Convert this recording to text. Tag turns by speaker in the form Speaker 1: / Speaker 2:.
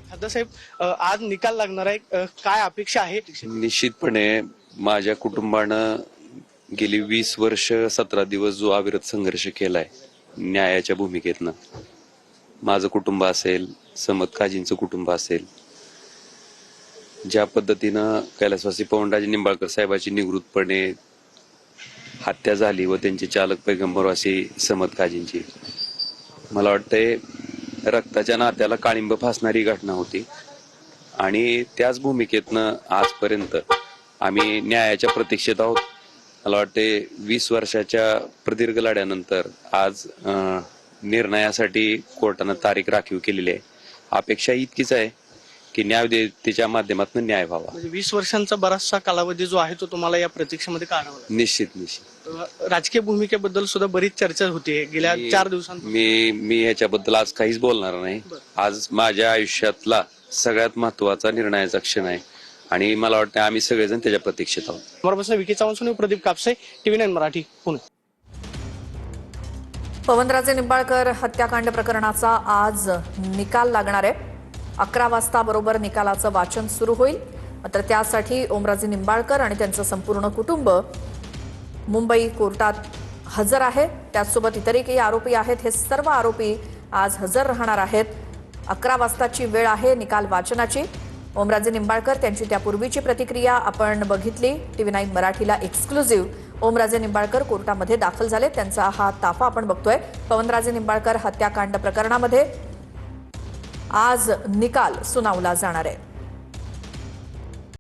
Speaker 1: दादासाहेब, आज निकाल लागणार आहे, काय अपेक्षा आहे?
Speaker 2: निश्चितपणे माझ्या कुटुंबानं गेली 20 वर्ष 17 दिवस जो अविरत संघर्ष केलाय न्यायाच्या भूमिकेतनं, माझं कुटुंब असेल, समत काजींचं कुटुंब असेल, ज्या पद्धतीनं कैलासवासी पवनराजे निंबाळकर साहेबांची निवृत्तपणे हत्या झाली व त्यांचे चालक पैगंबरवासी समत काजींची, मला वाटतंय रक्ताच्या नात्याला काळिंब फासणारी घटना होती. आणि त्याच भूमिकेतनं आजपर्यंत आम्ही न्यायाच्या प्रतीक्षेत आहोत. मला वाटते 20 वर्षाच्या प्रदीर्घ लढ्यानंतर आज निर्णयासाठी कोर्टानं तारीख राखीव केलेली आहे. अपेक्षा इतकीच आहे की न्यायदेवतेच्या माध्यमातून न्याय व्हावा.
Speaker 1: म्हणजे 20 वर्षांचा बराचसा कालावधी जो आहे तो तुम्हाला या प्रतीक्षेमध्ये काढावा लागला.
Speaker 2: निश्चित
Speaker 1: राजकीय भूमिकेबद्दल सुद्धा बरीच चर्चा होती गेल्या 4 दिवसांत.
Speaker 2: मी ह्याच्याबद्दल आज काहीच बोलणार नाही. आज माझ्या आयुष्यातला सगळ्यात महत्वाचा निर्णयाचा क्षण आहे आणि मला वाटतं आम्ही सगळेजण त्याच्या प्रतीक्षेत आहोत.
Speaker 1: बरोबर. विकी चव्हाण, प्रदीप कापसे, TV9 मराठी, पुणे.
Speaker 3: पवनराजे निंबाळकर हत्याकांड प्रकरणाचा आज निकाल लागणार आहे. 11 वाजता बरोबर निकालाचं वाचन सुरू होईल. मात्र त्यासाठी ओमराजे निंबाळकर आणि त्यांचं संपूर्ण कुटुंब मुंबई कोर्टात हजर आहे. त्याचसोबत इतरही काही आरोपी आहेत. हे सर्व आरोपी आज हजर राहणार आहेत. 11 वाजताची वेळ आहे निकाल वाचनाची. ओमराजे निंबाळकर त्यांची त्यापूर्वीची प्रतिक्रिया आपण बघितली. TV9 मराठीला एक्सक्लुझिव्ह. ओमराजे निंबाळकर कोर्टामध्ये दाखल झाले. त्यांचा हा ताफा आपण बघतोय. पवनराजे निंबाळकर हत्याकांड प्रकरणामध्ये आज निकाल सुनावला जाणार आहे.